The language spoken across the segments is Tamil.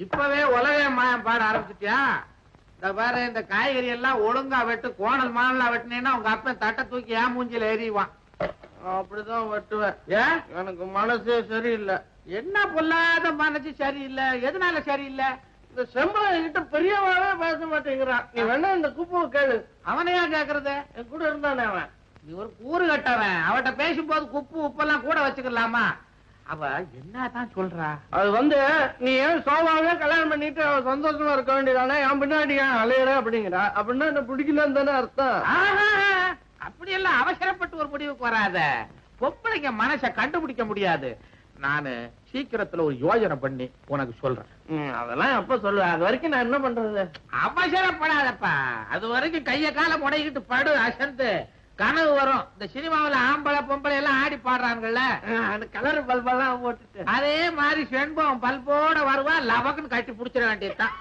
இப்பவே உலக மாயம் பாட ஆரம்பிச்சுட்டியா? இந்த பாரு, இந்த காய்கறி எல்லாம் ஒழுங்கா வெட்டு. கோணல் மானலா வெட்டினேன்னா உங்க அப்பன் தட்டை தூக்கி ஏன் மூஞ்சில எறிவான். அப்படிதான் வெட்டுவேன். ஏன்? எனக்கு மனசே சரியில்லை. என்ன பொல்லாத மனசு சரியில்லை? எதனால சரியில்லை? இந்த செம்பளம் கிட்ட பெரியவாவே பேச மாட்டேங்கிறான். நீ வேணா இந்த குப்புவை கேளு. அவனையா கேக்குறது? என் கூட இருந்தானே அவன். நீ ஒரு கூறு கட்டவன். அவட்ட பேசும்போது குப்பு உப்பெல்லாம் கூட வச்சுக்கலாமா? அவ என்னதான் சொல்றா? அது நீ ஏன் சோபாவே கல்யாணம் பண்ணிட்டு அவ சந்தோஷமா இருக்க வேண்டியதானே, என் பின்னாடி ஏன் அலையிற அப்படிங்கிறா. அப்படின்னா என்ன பிடிக்கலன்னு தானே அர்த்தம். அப்படியெல்லாம் அவசரப்பட்டு ஒரு முடிவுக்கு வராத. பொம்பளைங்க மனசை கண்டுபிடிக்க முடியாது. நானு சீக்கிரத்துல ஒரு யோஜனை பண்ணி உனக்கு சொல்றேன். அதெல்லாம் எப்ப சொல்லுவேன்? அது வரைக்கும் நான் என்ன பண்றது? அவசரப்படாதப்பா. அது வரைக்கும் கைய கால முடைக்கிட்டு படு, அசந்து கனவு வரும். இந்த சினிமாவில ஆம்பளை பொம்பளை எல்லாம் ஆடி பாடுறாங்கல்ல, அந்த கலர் பல்பெல்லாம் போட்டுட்டு அதே மாதிரி செண்பம் பல்போட வருவா. லவக்குன்னு கட்டி புடிச்சிட வேண்டியதுதான்.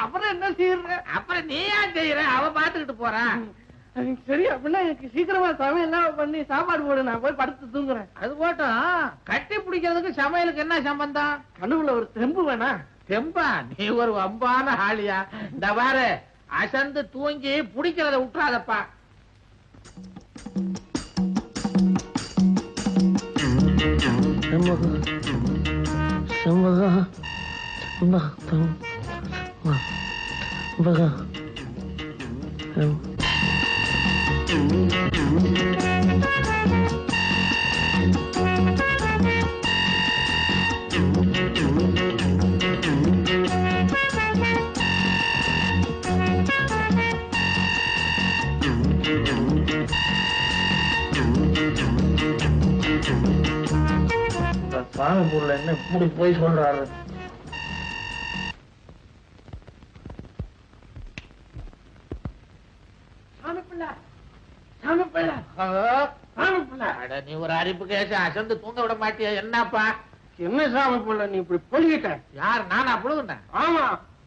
அப்புறம் என்ன செய்யற? அப்புறம் நீ ஏன் செய்யற? அவ பாத்துக்கிட்டு போறான். சரி, அப்படின்னா எனக்கு சீக்கிரமா சமையல் பண்ணி சாப்பாடு போடு, நான் போய் படுத்து தூங்குறேன். அது போட்டோம். கட்டி பிடிக்கிறதுக்கு சமையலுக்கு என்ன சம்பந்தம்? கனவுல ஒரு தெம்பு வேணா? தெம்பா? நீ ஒரு வம்பான ஆளியா? இந்த பாரு, அசந்து தூங்கி பிடிக்கிறத விட்டுறாதப்பா. சாமி பொருள் என்ன இப்படி போய் சொல்றாரு? நீ ஒரு அரிப்பு கேச அசந்து தூங்க விட மாட்டியா? என்னப்பா? என்ன சாமி பிள்ளை நீ இப்படி பொழிகிட்ட? யார்? நானா புழுகுனேன்? ஆமா,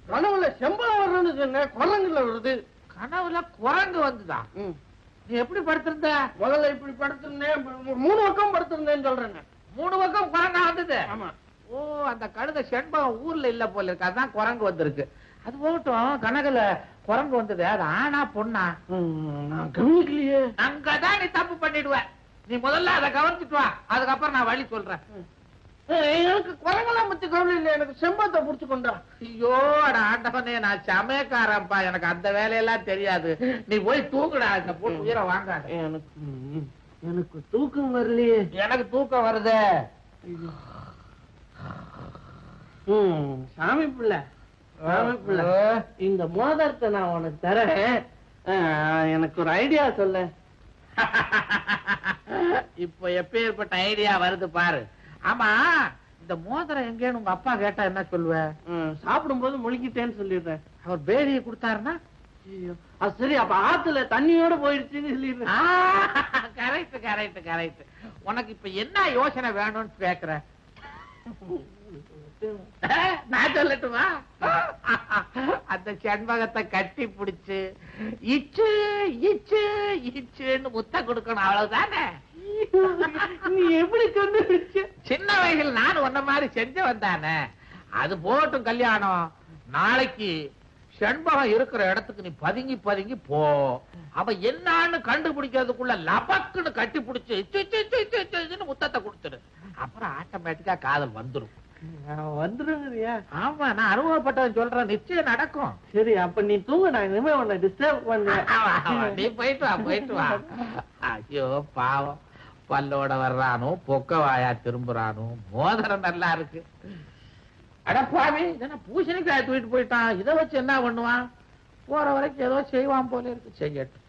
கனவுல செம்பளம் வரும்னு சொன்ன, குரங்குல வருது. கனவுல குரங்கு வந்துதா? நீ எப்படி படுத்திருந்த? முதல்ல இப்படி படுத்திருந்தேன், 3 பக்கம் படுத்திருந்தேன்னு சொல்றேன். 3 பக்கம் குரங்கா வந்தது? ஆமா. ஓ, அந்த கழுத செண்பகம் ஊர்ல இல்ல போல இருக்கு, அதான் குரங்கு வந்திருக்கு. அது போகட்டும், கனகுல குரங்கு வந்தது, அது ஆனா பொண்ணா? நான் கவனிக்கலையே. அங்கதான் நீ தப்பு பண்ணிடுவ. நீ முதல்ல அதை கவனிச்சுட்டு வா, அதுக்கப்புறம் நான் வழி சொல்றேன். எனக்கு குரங்கெல்லாம் பத்தி கவலை இல்லை, எனக்கு செம்பத்தை புடிச்சு கொண்டா. ஐயோ ஆண்டவனே, நான் சமயக்காரப்பா, எனக்கு அந்த வேலையெல்லாம் தெரியாது. நீ போய் தூங்குடா, இந்த போட்டு உயிரை வாங்காத. எனக்கு தூக்கம் வரலையே. எனக்கு தூக்கம் வருது. சாமி பிள்ளை, சாமி பிள்ளை, இந்த மோதிரத்தை நான் உனக்கு தரேன், எனக்கு ஒரு ஐடியா சொல்ல. இப்ப எப்பேற்பட்ட ஐடியா வருது பாரு. ஆமா, இந்த மோதிரம் எங்கேன்னு உங்க அப்பா கேட்டா என்ன சொல்லுவ? சாப்பிடும் போது முழுக்கிட்டேன்னு சொல்லிடுறேன். அவர் பேடியை கொடுத்தாருன்னா? அது சரி, அப்ப ஆத்துல தண்ணியோட போயிடுச்சுன்னு சொல்லிடுறேன். Correct correct correct. உனக்கு இப்ப என்ன யோசனை வேணும்னு கேக்குற? நான் சொல்லட்டுமா? அந்த செண்பகத்தை கட்டி பிடிச்சு இச்சு இச்சு இச்சுன்னு முத்த கொடுக்கணும், அவ்வளவுதானே? நீ எப்படி கண்டுபிடிச்ச? சின்ன வயசுல நான் உன்ன மாதிரி செஞ்சு வந்தானே. அது போட்டும் கல்யாணம். நாளைக்கு செண்பகம் இருக்கிற இடத்துக்கு நீ பதுங்கி பதுங்கி போ. அவ என்னான்னு கண்டுபிடிக்கிறதுக்குள்ள லபக்குன்னு கட்டி பிடிச்சு முத்தத்தை கொடுத்துரு. அப்புறம் ஆட்டோமேட்டிக்கா காதல் வந்துடும். வந்துருங்கறியா? ஆமா, நான் அனுபவப்பட்டவன் சொல்றேன், நிச்சயம் நடக்கும். சரி, அப்ப நீ தூங்க, நான் இனிமே உன்னை டிஸ்டர்ப் பண்ணேன். நீ போயிட்டு வா, போயிட்டு வா. ஐயோ பாவம், பல்லோட வர்றானோ, பொக்க வாயா திரும்புறானோ. மோதிரம் நல்லா இருக்கு. அடப்பாவி, இதென்ன பூசணிக்காய் தூக்கிட்டு போயிட்டான். இதை வச்சு என்ன பண்ணுவான்? போற வரைக்கும் ஏதோ செய்வான் போல இருக்கு, செய்யட்டும்.